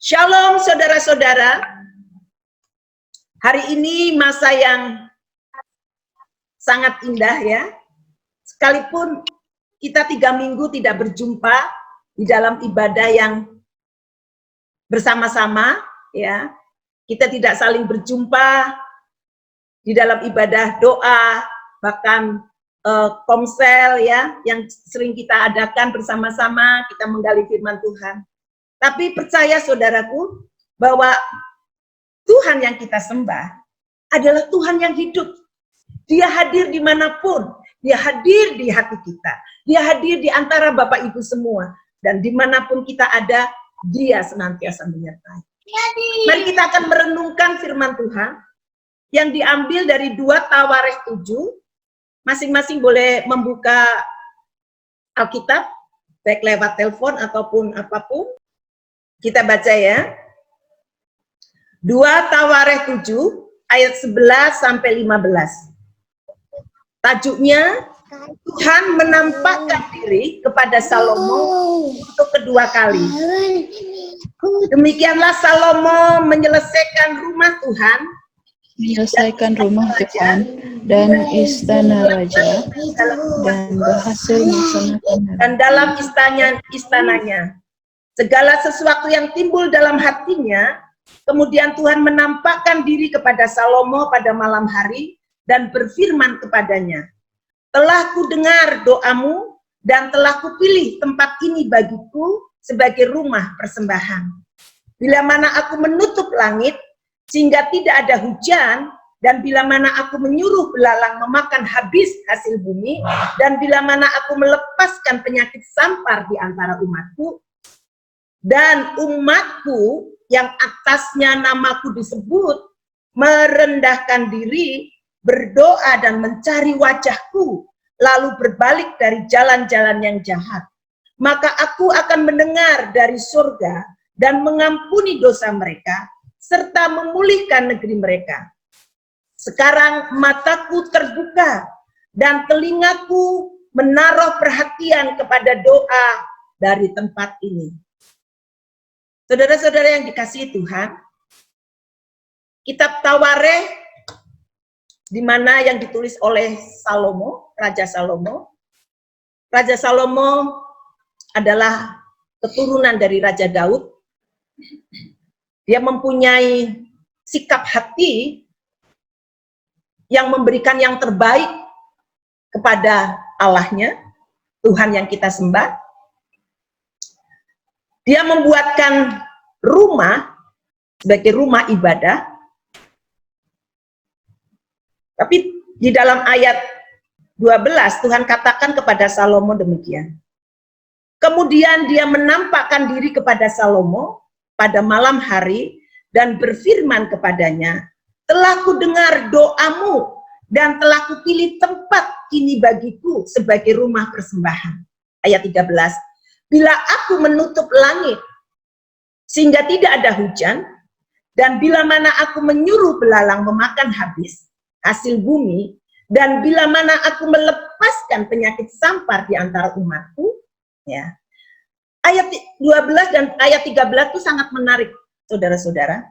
Shalom saudara-saudara. Hari ini masa yang sangat indah ya. Sekalipun kita 3 minggu tidak berjumpa di dalam ibadah yang bersama-sama ya. Kita tidak saling berjumpa di dalam ibadah doa, bahkan komsel ya, yang sering kita adakan bersama-sama, kita menggali firman Tuhan. Tapi percaya saudaraku, bahwa Tuhan yang kita sembah adalah Tuhan yang hidup. Dia hadir dimanapun, dia hadir di hati kita, dia hadir di antara Bapak Ibu semua, dan dimanapun kita ada, dia senantiasa menyertai. Mari kita akan merenungkan firman Tuhan yang diambil dari 2 Tawarikh 7. Masing-masing boleh membuka Alkitab, baik lewat telepon ataupun apapun. Kita baca ya. 2 Tawarikh 7 ayat 11 sampai 15. Tajuknya, Tuhan menampakkan diri kepada Salomo untuk kedua kali. Demikianlah Salomo menyelesaikan rumah Tuhan, dan istana raja, dan berhasil melaksanakan dan dalam istananya. Segala sesuatu yang timbul dalam hatinya, kemudian Tuhan menampakkan diri kepada Salomo pada malam hari dan berfirman kepadanya, "Telah kudengar doamu dan telah kupilih tempat ini bagiku sebagai rumah persembahan. Bila mana aku menutup langit sehingga tidak ada hujan, dan bila mana aku menyuruh belalang memakan habis hasil bumi, dan bila mana aku melepaskan penyakit sampar di antara umatku, dan umatku yang atasnya namaku disebut merendahkan diri, berdoa dan mencari wajahku, lalu berbalik dari jalan-jalan yang jahat, maka aku akan mendengar dari surga dan mengampuni dosa mereka, serta memulihkan negeri mereka. Sekarang mataku terbuka dan telingaku menaruh perhatian kepada doa dari tempat ini." Saudara-saudara yang dikasihi Tuhan, kitab Tawarikh, di mana yang ditulis oleh Salomo, Raja Salomo. Raja Salomo adalah keturunan dari Raja Daud. Dia mempunyai sikap hati yang memberikan yang terbaik kepada Allahnya, Tuhan yang kita sembah. Dia membuatkan rumah sebagai rumah ibadah. Tapi di dalam ayat 12 Tuhan katakan kepada Salomo demikian. Kemudian dia menampakkan diri kepada Salomo pada malam hari dan berfirman kepadanya, "Telah kudengar doamu dan telah kupilih tempat ini bagiku sebagai rumah persembahan." Ayat 13. "Bila aku menutup langit sehingga tidak ada hujan, dan bila mana aku menyuruh belalang memakan habis hasil bumi, dan bila mana aku melepaskan penyakit sampar di antara umatku," ya. Ayat 12 dan ayat 13 itu sangat menarik, saudara-saudara.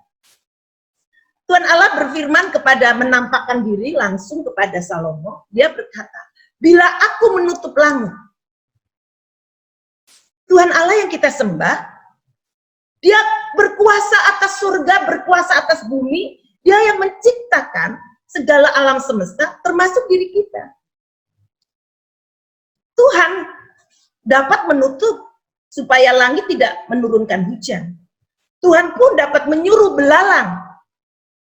Tuhan Allah berfirman kepada, menampakkan diri langsung kepada Salomo. Dia berkata, "Bila aku menutup langit." Tuhan Allah yang kita sembah, dia berkuasa atas surga, berkuasa atas bumi, dia yang menciptakan segala alam semesta, termasuk diri kita. Tuhan dapat menutup supaya langit tidak menurunkan hujan. Tuhan pun dapat menyuruh belalang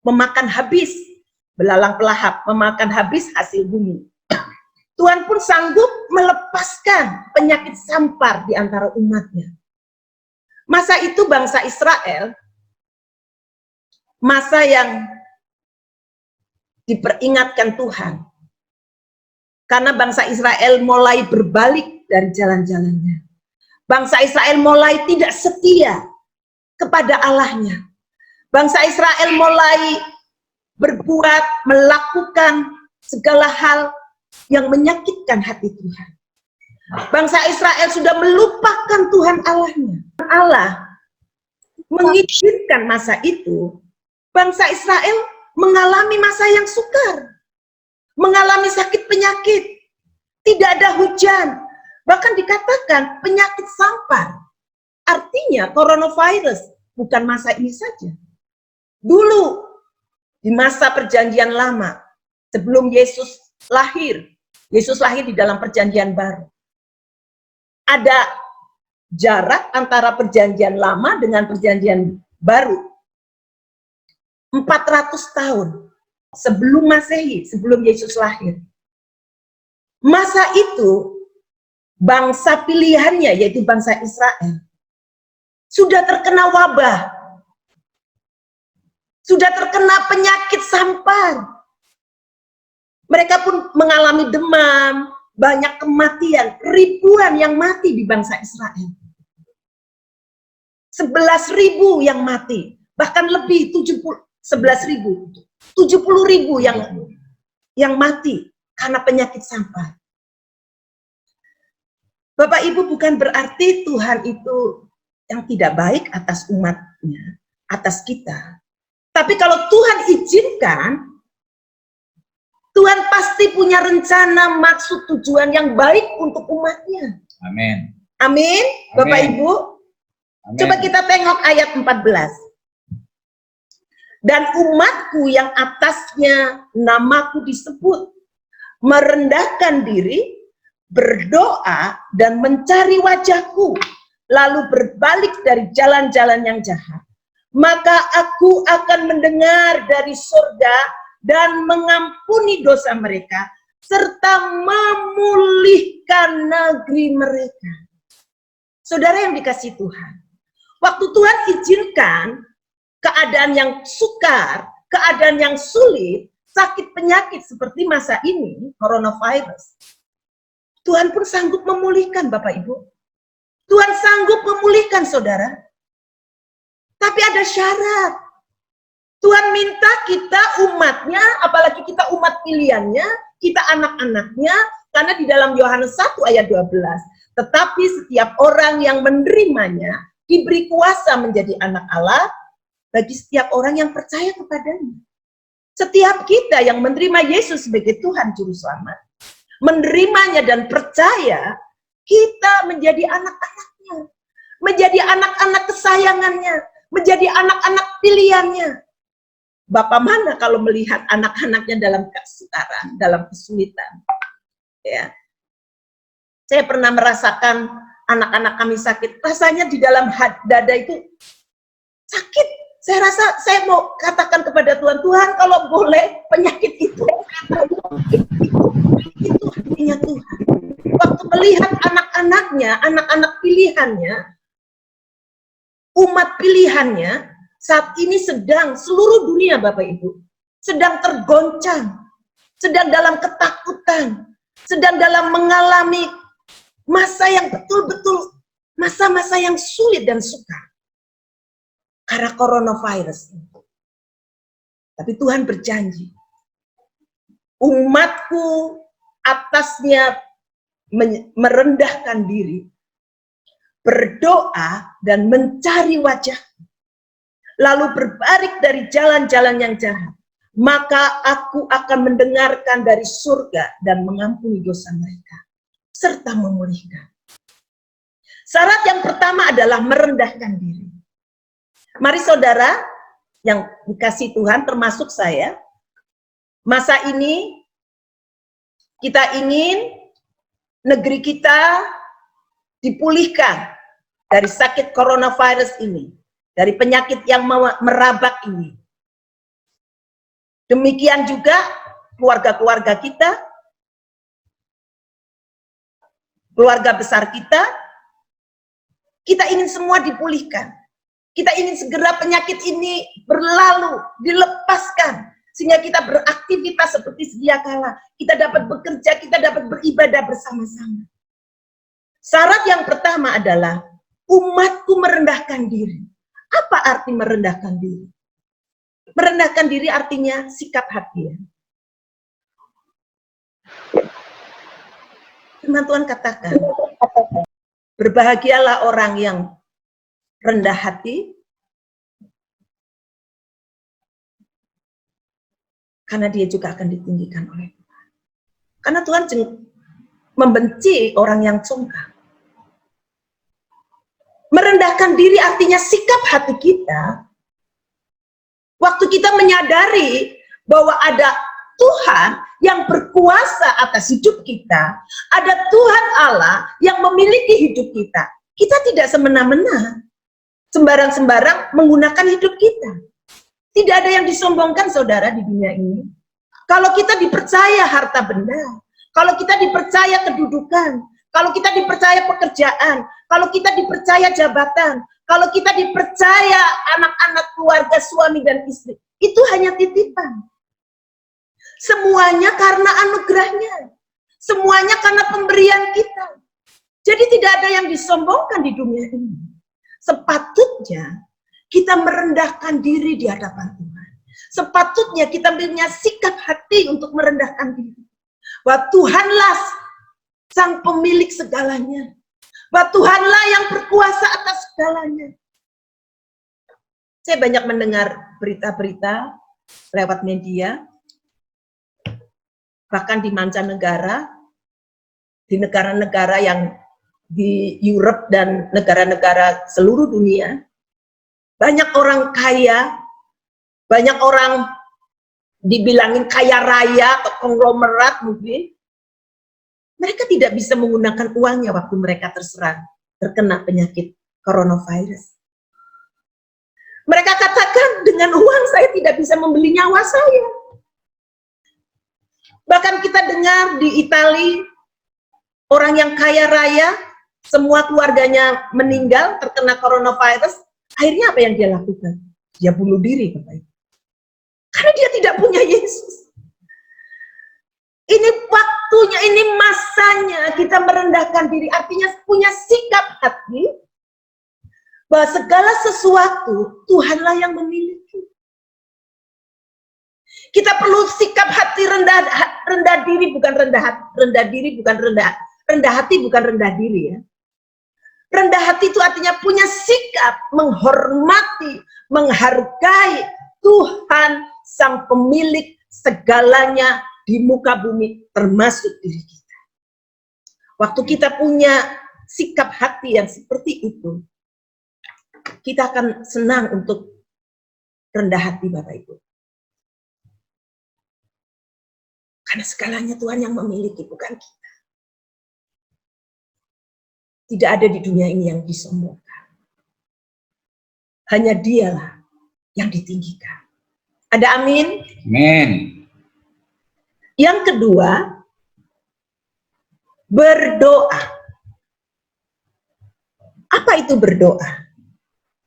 memakan habis, belalang pelahap, memakan habis hasil bumi. Tuhan pun sanggup melepaskan penyakit sampar di antara umatnya. Masa itu bangsa Israel, masa yang diperingatkan Tuhan. Karena bangsa Israel mulai berbalik dari jalan-jalannya. Bangsa Israel mulai tidak setia kepada Allahnya. Bangsa Israel mulai berbuat, melakukan segala hal yang menyakitkan hati Tuhan. Bangsa Israel sudah melupakan Tuhan Allahnya. Allah mengizinkan masa itu, bangsa Israel mengalami masa yang sukar, mengalami sakit penyakit, tidak ada hujan, bahkan dikatakan penyakit sampar. Artinya coronavirus bukan masa ini saja. Dulu di masa perjanjian lama, sebelum Yesus lahir di dalam perjanjian baru. Ada jarak antara perjanjian lama dengan perjanjian baru. 400 tahun sebelum Masehi, sebelum Yesus lahir. Masa itu bangsa pilihannya, yaitu bangsa Israel, sudah terkena wabah, sudah terkena penyakit sampar. Mereka pun mengalami demam, banyak kematian, ribuan yang mati di bangsa Israel. 11.000 yang mati, bahkan lebih 11.000, 70.000 yang mati karena penyakit sampar. Bapak Ibu, bukan berarti Tuhan itu yang tidak baik atas umatnya, atas kita. Tapi kalau Tuhan izinkan, Tuhan pasti punya rencana, maksud, tujuan yang baik untuk umatnya. Amin. Amin, Bapak Amin. Ibu. Amin. Coba kita tengok ayat 14. Dan umatku yang atasnya namaku disebut, merendahkan diri, berdoa dan mencari wajahku, lalu berbalik dari jalan-jalan yang jahat, maka aku akan mendengar dari surga dan mengampuni dosa mereka, serta memulihkan negeri mereka. Saudara yang dikasihi Tuhan, waktu Tuhan izinkan keadaan yang sukar, keadaan yang sulit, sakit penyakit seperti masa ini, coronavirus, Tuhan pun sanggup memulihkan, Bapak Ibu. Tuhan sanggup memulihkan, saudara. Tapi ada syarat. Tuhan minta kita umatnya, apalagi kita umat pilihannya, kita anak-anaknya, karena di dalam Yohanes 1 ayat 12, tetapi setiap orang yang menerimanya, diberi kuasa menjadi anak Allah, bagi setiap orang yang percaya kepadanya. Setiap kita yang menerima Yesus sebagai Tuhan Juru Selamat, menerimanya dan percaya, kita menjadi anak-anaknya, menjadi anak-anak kesayangannya, menjadi anak-anak pilihannya. Bapak mana kalau melihat anak-anaknya dalam kesukaran, dalam kesulitan? Ya, saya pernah merasakan anak-anak kami sakit, rasanya di dalam dada itu sakit. Saya rasa saya mau katakan kepada Tuhan, Tuhan kalau boleh penyakit itu hatinya Tuhan. Waktu melihat anak-anaknya, anak-anak pilihannya, umat pilihannya, saat ini sedang seluruh dunia Bapak Ibu, sedang tergoncang, sedang dalam ketakutan, sedang dalam mengalami masa yang betul-betul, masa-masa yang sulit dan sukar. Karena coronavirus. Tapi Tuhan berjanji, umatku atasnya merendahkan diri, berdoa dan mencari wajah, lalu berbalik dari jalan-jalan yang jahat, maka aku akan mendengarkan dari surga dan mengampuni dosa mereka, serta memulihkan. Syarat yang pertama adalah merendahkan diri. Mari saudara yang dikasih Tuhan, termasuk saya, masa ini kita ingin negeri kita dipulihkan dari sakit coronavirus ini, dari penyakit yang merabak ini. Demikian juga keluarga-keluarga kita, keluarga besar kita ingin semua dipulihkan. Kita ingin segera penyakit ini berlalu, dilepaskan, sehingga kita beraktivitas seperti sedia kala. Kita dapat bekerja, kita dapat beribadah bersama-sama. Syarat yang pertama adalah umatku merendahkan diri. Apa arti merendahkan diri? Merendahkan diri artinya sikap hati. Firman Tuhan katakan, berbahagialah orang yang rendah hati, Karena dia juga akan ditinggikan oleh Tuhan. Karena Tuhan membenci orang yang congkak. Merendahkan diri artinya sikap hati kita. Waktu kita menyadari bahwa ada Tuhan yang berkuasa atas hidup kita, ada Tuhan Allah yang memiliki hidup kita. Kita tidak semena-mena, sembarang-sembarang menggunakan hidup kita. Tidak ada yang disombongkan, saudara, di dunia ini. Kalau kita dipercaya harta benda, kalau kita dipercaya kedudukan, kalau kita dipercaya pekerjaan, kalau kita dipercaya jabatan, kalau kita dipercaya anak-anak, keluarga, suami dan istri, itu hanya titipan. Semuanya karena anugerahnya. Semuanya karena pemberian kita. Jadi tidak ada yang disombongkan di dunia ini. Sepatutnya kita merendahkan diri di hadapan Tuhan. Sepatutnya kita punya sikap hati untuk merendahkan diri. Bahwa Tuhanlah sang pemilik segalanya. Bahwa Tuhanlah yang berkuasa atas segalanya. Saya banyak mendengar berita-berita lewat media, bahkan di mancanegara, di negara-negara yang di Europe dan negara-negara seluruh dunia, banyak orang kaya, banyak orang dibilangin kaya raya atau konglomerat mungkin, mereka tidak bisa menggunakan uangnya waktu mereka terkena penyakit coronavirus. Mereka katakan, dengan uang saya tidak bisa membeli nyawa saya. Bahkan kita dengar di Italia, orang yang kaya raya, semua keluarganya meninggal terkena coronavirus, akhirnya apa yang dia lakukan? Dia bunuh diri, Bapak Ibu. Karena dia tidak punya Yesus. Ini waktunya, ini masanya kita merendahkan diri, artinya punya sikap hati, bahwa segala sesuatu Tuhanlah yang memiliki. Kita perlu sikap hati rendah diri, bukan rendah hati bukan rendah diri ya. Rendah hati itu artinya punya sikap menghormati, menghargai Tuhan sang pemilik segalanya di muka bumi, termasuk diri kita. Waktu kita punya sikap hati yang seperti itu, kita akan senang untuk rendah hati, Bapak Ibu. Karena segalanya Tuhan yang memiliki, bukan kita. Tidak ada di dunia ini yang disombongkan. Hanya Dialah yang ditinggikan. Ada amin? Amin. Yang kedua, berdoa. Apa itu berdoa?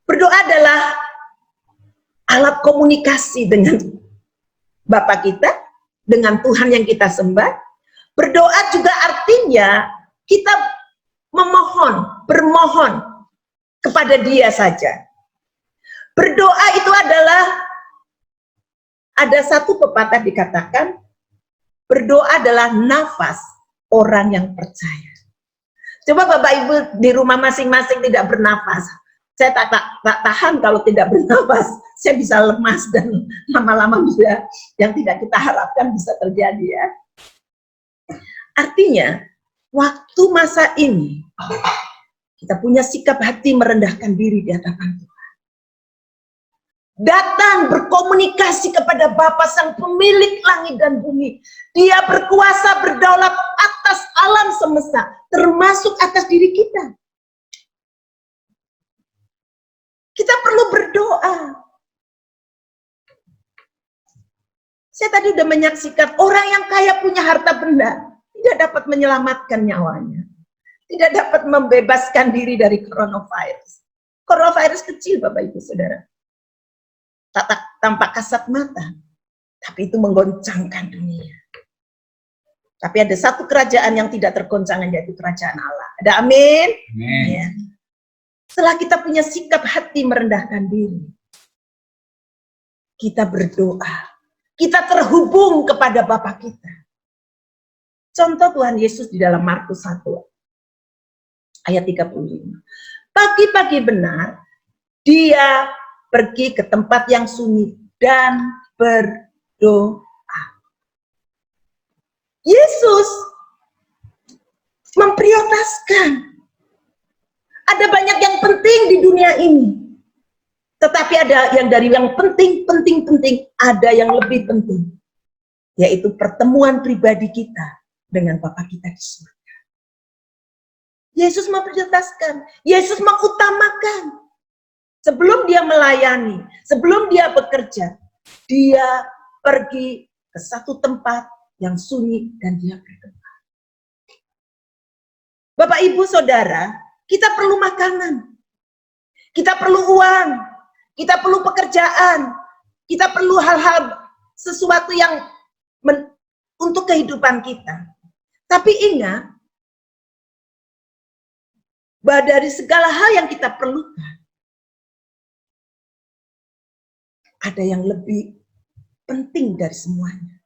Berdoa adalah alat komunikasi dengan Bapa kita, dengan Tuhan yang kita sembah. Berdoa juga artinya kita bermohon kepada Dia saja. Berdoa itu adalah, ada satu pepatah dikatakan, berdoa adalah nafas orang yang percaya. Coba Bapak Ibu di rumah masing-masing tidak bernafas. Saya tak tahan kalau tidak bernafas. Saya bisa lemas dan lama-lama bisa, yang tidak kita harapkan bisa terjadi ya. Artinya, waktu masa ini, kita punya sikap hati merendahkan diri di hadapan Tuhan. Datang berkomunikasi kepada Bapa sang pemilik langit dan bumi. Dia berkuasa berdaulat atas alam semesta, termasuk atas diri kita. Kita perlu berdoa. Saya tadi sudah menyaksikan orang yang kaya punya harta benda, tidak dapat menyelamatkan nyawanya. Tidak dapat membebaskan diri dari coronavirus. Coronavirus kecil, Bapak Ibu Saudara. Tak tampak kasat mata, tapi itu menggoncangkan dunia. Tapi ada satu kerajaan yang tidak tergoncangkan, yaitu kerajaan Allah. Ada amin? Amin. Ya. Setelah kita punya sikap hati merendahkan diri, kita berdoa. Kita terhubung kepada Bapa kita. Contoh Tuhan Yesus di dalam Markus 1, ayat 35. Pagi-pagi benar, Dia pergi ke tempat yang sunyi dan berdoa. Yesus memprioritaskan. Ada banyak yang penting di dunia ini. Tetapi ada yang dari yang penting, ada yang lebih penting. Yaitu pertemuan pribadi kita dengan Bapa kita di surga. Yesus memprioritaskan, Yesus mengutamakan. Sebelum dia melayani, sebelum dia bekerja, dia pergi ke satu tempat yang sunyi dan dia berdoa. Bapak, Ibu, Saudara, kita perlu makanan, kita perlu uang, kita perlu pekerjaan, kita perlu hal-hal sesuatu yang untuk kehidupan kita. Tapi ingat, bahwa dari segala hal yang kita perlukan, ada yang lebih penting dari semuanya,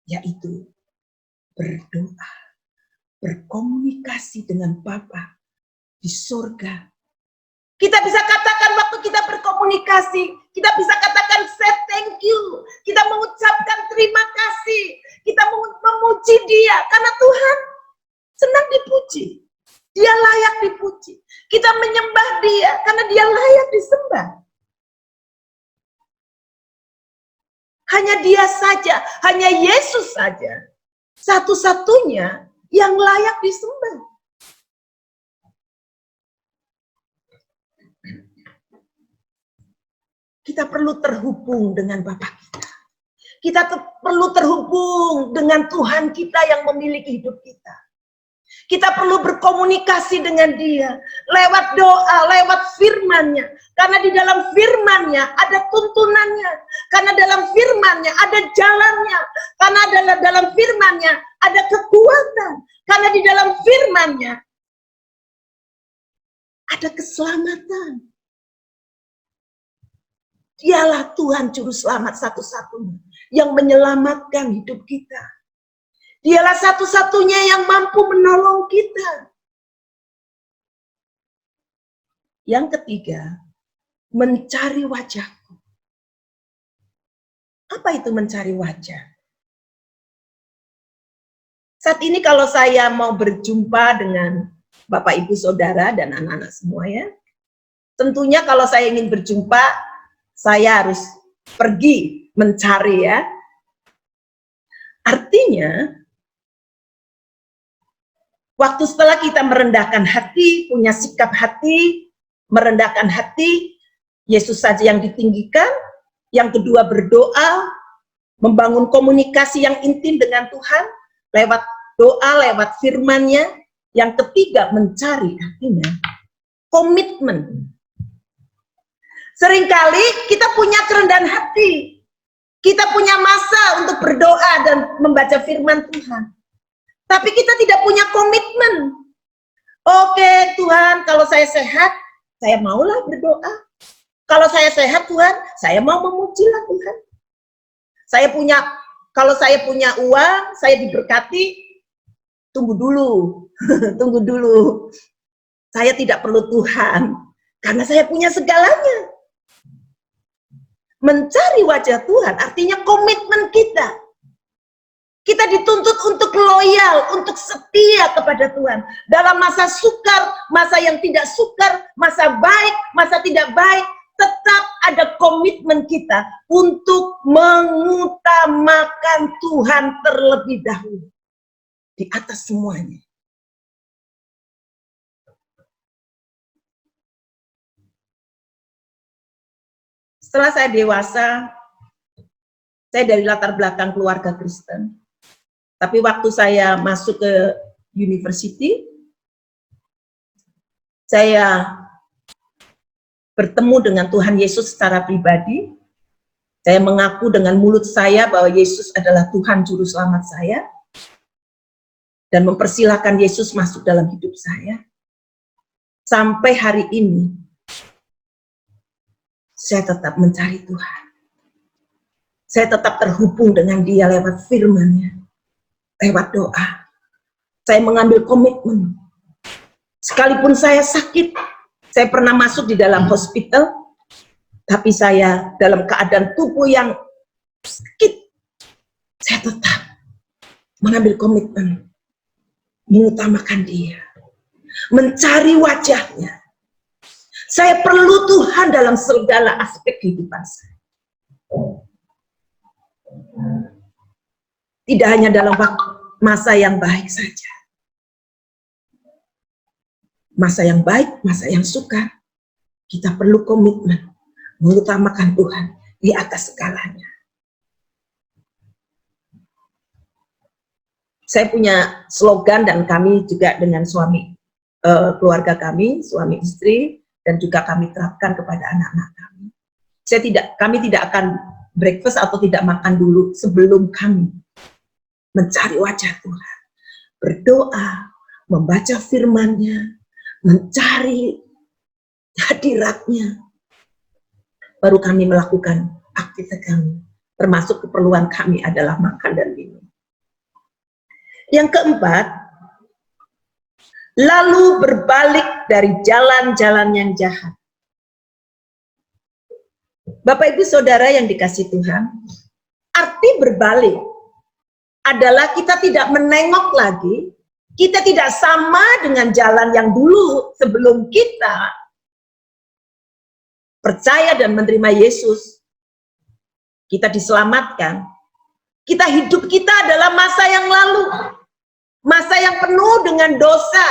yaitu berdoa, berkomunikasi dengan Bapa di surga. Kita bisa katakan waktu kita berkomunikasi, kita bisa katakan say thank you, kita mengucapkan terima kasih, kita memuji Dia, karena Tuhan senang dipuji, Dia layak dipuji. Kita menyembah Dia, karena Dia layak disembah. Hanya Dia saja, hanya Yesus saja, satu-satunya yang layak disembah. Kita perlu terhubung dengan Bapa kita. Kita perlu terhubung dengan Tuhan kita yang memiliki hidup kita. Kita perlu berkomunikasi dengan Dia lewat doa, lewat firman-Nya. Karena di dalam firman-Nya ada tuntunannya. Karena dalam firman-Nya ada jalannya. Karena dalam firman-Nya ada kekuatan. Karena di dalam firman-Nya ada keselamatan. Dialah Tuhan Juru Selamat satu-satunya yang menyelamatkan hidup kita. Dialah satu-satunya yang mampu menolong kita. Yang ketiga, mencari wajahku. Apa itu mencari wajah? Saat ini kalau saya mau berjumpa dengan Bapak, Ibu, Saudara, dan anak-anak semua ya, tentunya kalau saya ingin berjumpa, saya harus pergi mencari ya. Artinya, waktu setelah kita merendahkan hati, punya sikap hati, merendahkan hati, Yesus saja yang ditinggikan. Yang kedua berdoa, membangun komunikasi yang intim dengan Tuhan, lewat doa, lewat firman-Nya. Yang ketiga mencari, artinya komitmen. Seringkali kita punya kerendahan hati. Kita punya masa untuk berdoa dan membaca firman Tuhan. Tapi kita tidak punya komitmen. Oke Tuhan, kalau saya sehat, saya maulah berdoa. Kalau saya sehat Tuhan, saya mau memujilah Tuhan. Kalau saya punya uang, saya diberkati, tunggu dulu. Tunggu dulu. Saya tidak perlu Tuhan, karena saya punya segalanya. Mencari wajah Tuhan artinya komitmen kita. Kita dituntut untuk loyal, untuk setia kepada Tuhan. Dalam masa sukar, masa yang tidak sukar, masa baik, masa tidak baik, tetap ada komitmen kita untuk mengutamakan Tuhan terlebih dahulu. Di atas semuanya. Setelah saya dewasa, saya dari latar belakang keluarga Kristen. Tapi waktu saya masuk ke university, saya bertemu dengan Tuhan Yesus secara pribadi. Saya mengaku dengan mulut saya bahwa Yesus adalah Tuhan Juru Selamat saya. Dan mempersilahkan Yesus masuk dalam hidup saya. Sampai hari ini, saya tetap mencari Tuhan. Saya tetap terhubung dengan Dia lewat firman-Nya, lewat doa. Saya mengambil komitmen. Sekalipun saya sakit, saya pernah masuk di dalam hospital, tapi saya dalam keadaan tubuh yang sakit, saya tetap mengambil komitmen, mengutamakan Dia, mencari wajah-Nya. Saya perlu Tuhan dalam segala aspek kehidupan saya. Tidak hanya dalam masa yang baik saja. Masa yang baik, masa yang sukar, kita perlu komitmen mengutamakan Tuhan di atas segalanya. Saya punya slogan, dan kami juga dengan suami, keluarga kami, suami istri, dan juga kami terapkan kepada anak-anak kami. Kami tidak akan breakfast atau tidak makan dulu sebelum kami mencari wajah Tuhan, berdoa, membaca firman-Nya, mencari hadirat-Nya, baru kami melakukan aktivitas kami, termasuk keperluan kami adalah makan dan minum. Yang keempat, lalu berbalik dari jalan-jalan yang jahat. Bapak Ibu Saudara yang dikasihi Tuhan, arti berbalik adalah kita tidak menengok lagi, kita tidak sama dengan jalan yang dulu sebelum kita percaya dan menerima Yesus, kita diselamatkan. Hidup kita adalah masa yang lalu, masa yang penuh dengan dosa,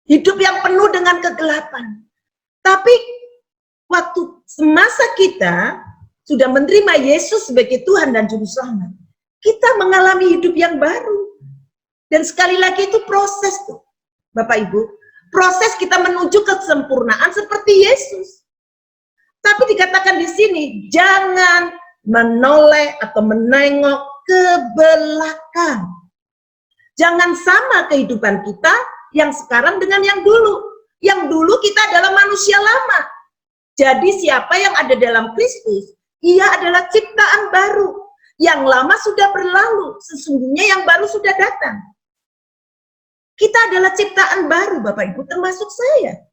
hidup yang penuh dengan kegelapan. Tapi waktu semasa kita sudah menerima Yesus sebagai Tuhan dan Juru Selamat, kita mengalami hidup yang baru. Dan sekali lagi itu proses tuh, Bapak Ibu. Proses kita menuju kesempurnaan seperti Yesus. Tapi dikatakan di sini, jangan menoleh atau menengok ke belakang. Jangan sama kehidupan kita yang sekarang dengan yang dulu. Yang dulu kita adalah manusia lama. Jadi siapa yang ada dalam Kristus, ia adalah ciptaan baru. Yang lama sudah berlalu, sesungguhnya yang baru sudah datang. Kita adalah ciptaan baru, Bapak Ibu, termasuk saya.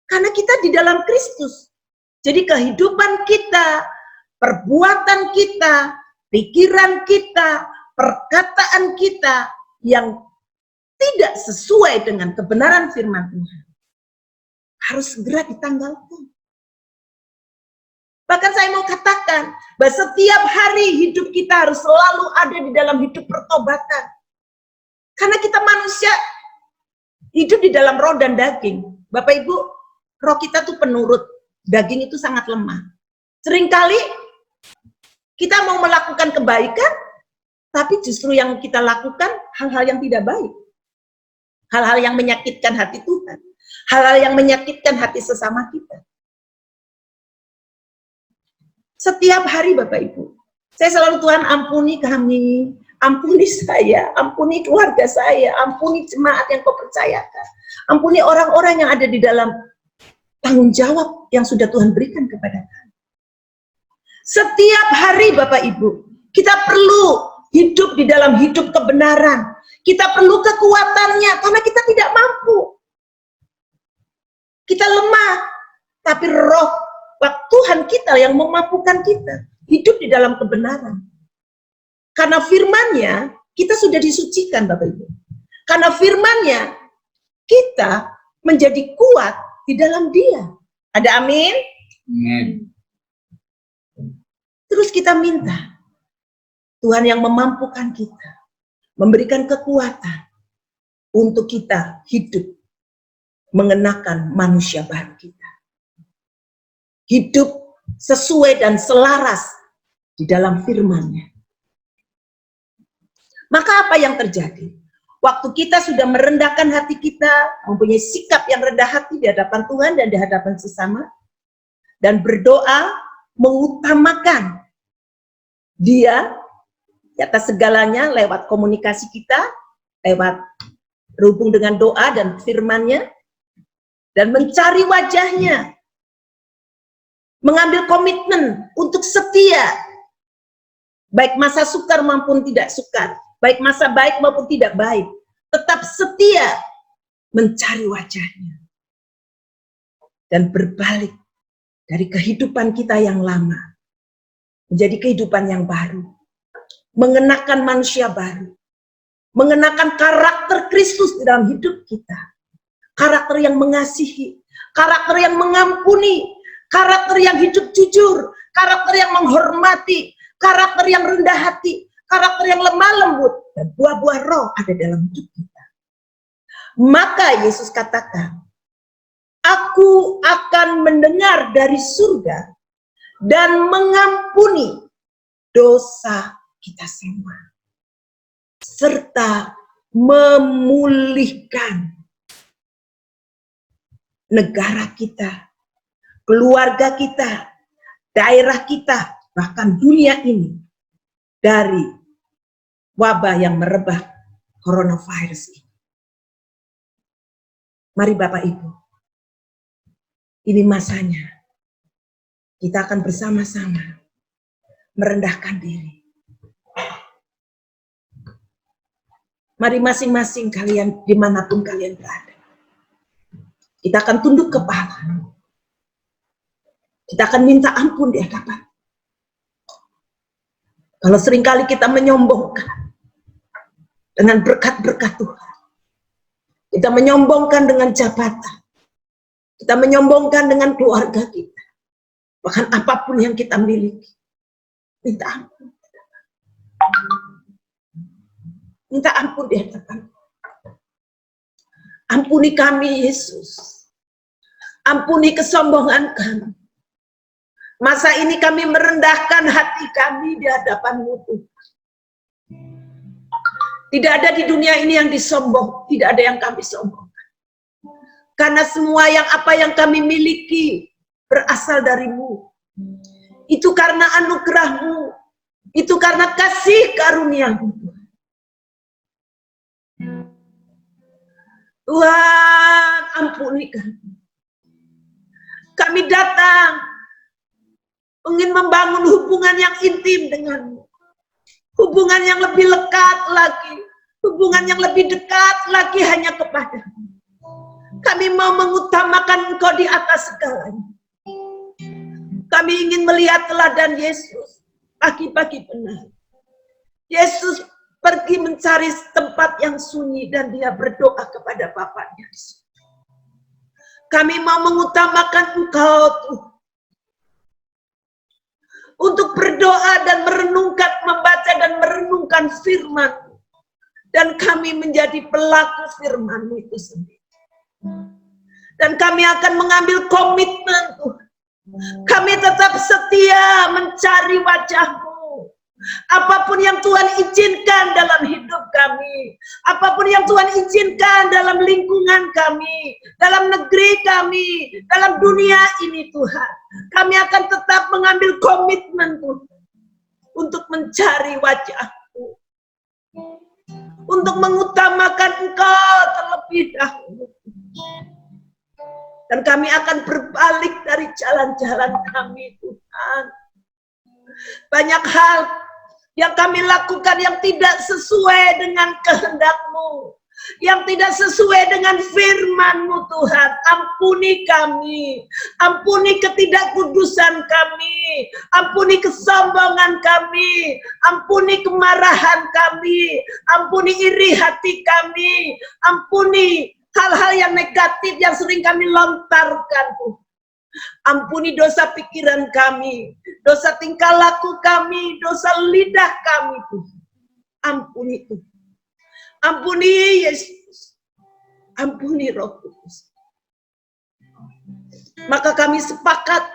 Karena kita di dalam Kristus. Jadi kehidupan kita, perbuatan kita, pikiran kita, perkataan kita yang tidak sesuai dengan kebenaran firman Tuhan harus segera ditanggalkan. Bahkan saya mau katakan bahwa setiap hari hidup kita harus selalu ada di dalam hidup pertobatan. Karena kita manusia hidup di dalam roh dan daging. Bapak Ibu, roh kita tuh penurut, daging itu sangat lemah. Seringkali kita mau melakukan kebaikan, tapi justru yang kita lakukan hal-hal yang tidak baik. Hal-hal yang menyakitkan hati Tuhan. Hal-hal yang menyakitkan hati sesama kita. Setiap hari Bapak Ibu, saya selalu, Tuhan ampuni kami, ampuni saya, ampuni keluarga saya, ampuni jemaat yang Kau percayakan. Ampuni orang-orang yang ada di dalam tanggung jawab yang sudah Tuhan berikan kepada kami. Setiap hari Bapak Ibu, kita perlu hidup di dalam hidup kebenaran. Kita perlu kekuatannya karena kita tidak mampu. Kita lemah, tapi roh Tuhan kita yang memampukan kita hidup di dalam kebenaran. Karena firman-Nya kita sudah disucikan, Bapak Ibu. Karena firman-Nya kita menjadi kuat di dalam Dia. Ada amin? Amin. Terus kita minta Tuhan yang memampukan kita, memberikan kekuatan untuk kita hidup mengenakan manusia baru kita. Hidup sesuai dan selaras di dalam firman-Nya. Maka apa yang terjadi? Waktu kita sudah merendahkan hati kita, mempunyai sikap yang rendah hati di hadapan Tuhan dan di hadapan sesama, dan berdoa mengutamakan Dia di atas segalanya lewat komunikasi kita, lewat berhubung dengan doa dan firman-Nya, dan mencari wajah-Nya, mengambil komitmen untuk setia, baik masa sukar maupun tidak sukar, baik masa baik maupun tidak baik, tetap setia mencari wajah-Nya, dan berbalik dari kehidupan kita yang lama menjadi kehidupan yang baru, mengenakan manusia baru, mengenakan karakter Kristus di dalam hidup kita, karakter yang mengasihi, karakter yang mengampuni, karakter yang hidup jujur, karakter yang menghormati, karakter yang rendah hati, karakter yang lemah lembut, dan buah-buah roh ada dalam hidup kita. Maka Yesus katakan, aku akan mendengar dari surga dan mengampuni dosa kita semua, serta memulihkan negara kita, keluarga kita, daerah kita, bahkan dunia ini dari wabah yang merebak coronavirus ini. Mari Bapak Ibu, ini masanya kita akan bersama-sama merendahkan diri. Mari masing-masing kalian, dimanapun kalian berada, kita akan tunduk kepala. Kita akan minta ampun di hadapan. Kalau seringkali kita menyombongkan dengan berkat-berkat Tuhan, kita menyombongkan dengan jabatan, kita menyombongkan dengan keluarga kita, bahkan apapun yang kita miliki, minta ampun. Minta ampun di hadapan. Ampuni kami Yesus. Ampuni kesombongan kami. Masa ini kami merendahkan hati kami di hadapan-Mu Tuhan. Tidak ada di dunia ini yang disombong, tidak ada yang kami sombongkan. Karena semua apa yang kami miliki berasal dari-Mu. Itu karena anugerah-Mu. Itu karena kasih karunia-Mu. Tuhan, ampuni kami. Kami datang ingin membangun hubungan yang intim dengan-Mu. Hubungan yang lebih lekat lagi. Hubungan yang lebih dekat lagi hanya kepada-Mu. Kami mau mengutamakan Engkau di atas segalanya. Kami ingin melihat teladan Yesus pagi-pagi benar. Yesus pergi mencari tempat yang sunyi dan dia berdoa kepada Bapaknya. Kami mau mengutamakan Engkau Tuhan, untuk berdoa dan merenungkan, membaca dan merenungkan firman-Mu. Dan kami menjadi pelaku firman-Mu itu sendiri. Dan kami akan mengambil komitmen Tuhan. Kami tetap setia mencari wajah-Mu. Apapun yang Tuhan izinkan dalam hidup kami, apapun yang Tuhan izinkan dalam lingkungan kami, dalam negeri kami, dalam dunia ini Tuhan, kami akan tetap mengambil komitmen Tuhan untuk mencari wajah-Mu, untuk mengutamakan Engkau terlebih dahulu. Dan kami akan berbalik dari jalan-jalan kami Tuhan. Banyak hal yang kami lakukan yang tidak sesuai dengan kehendak-Mu, yang tidak sesuai dengan firman-Mu Tuhan. Ampuni kami, ampuni ketidakkudusan kami, ampuni kesombongan kami, ampuni kemarahan kami, ampuni iri hati kami, ampuni hal-hal yang negatif yang sering kami lontarkan Tuhan. Ampuni dosa pikiran kami, dosa tingkah laku kami, dosa lidah kami Tuhan. Ampuni Tuhan. Ampuni Yesus. Ampuni Roh Kudus. Maka kami sepakat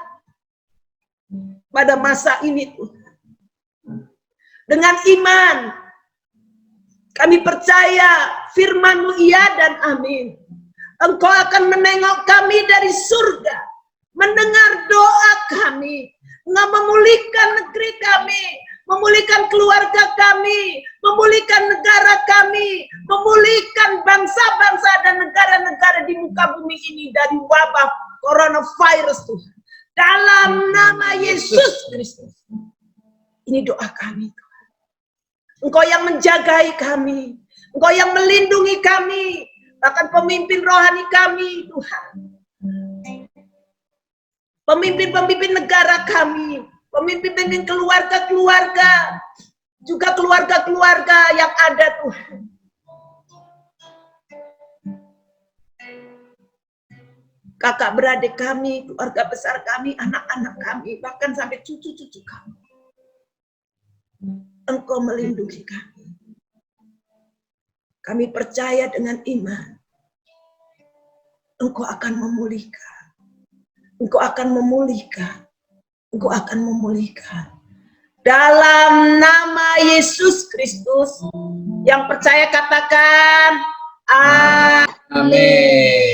pada masa ini Tuhan. Dengan iman kami percaya firman-Mu iya dan amin. Engkau akan menengok kami dari surga, mendengar doa kami, memulihkan negeri kami, memulihkan keluarga kami, memulihkan negara kami, memulihkan bangsa-bangsa dan negara-negara di muka bumi ini dari wabah coronavirus Tuhan. Dalam nama Yesus Kristus. Ini doa kami Tuhan. Engkau yang menjagai kami, Engkau yang melindungi kami, bahkan pemimpin rohani kami Tuhan. Pemimpin-pemimpin negara kami, pemimpin keluarga-keluarga, juga keluarga-keluarga yang ada Tuhan. Kakak beradik kami, keluarga besar kami, anak-anak kami, bahkan sampai cucu-cucu kami. Engkau melindungi kami. Kami percaya dengan iman. Engkau akan memulihkan. Engkau akan memulihkan. Engkau akan memulihkan. Dalam nama Yesus Kristus, yang percaya katakan amin.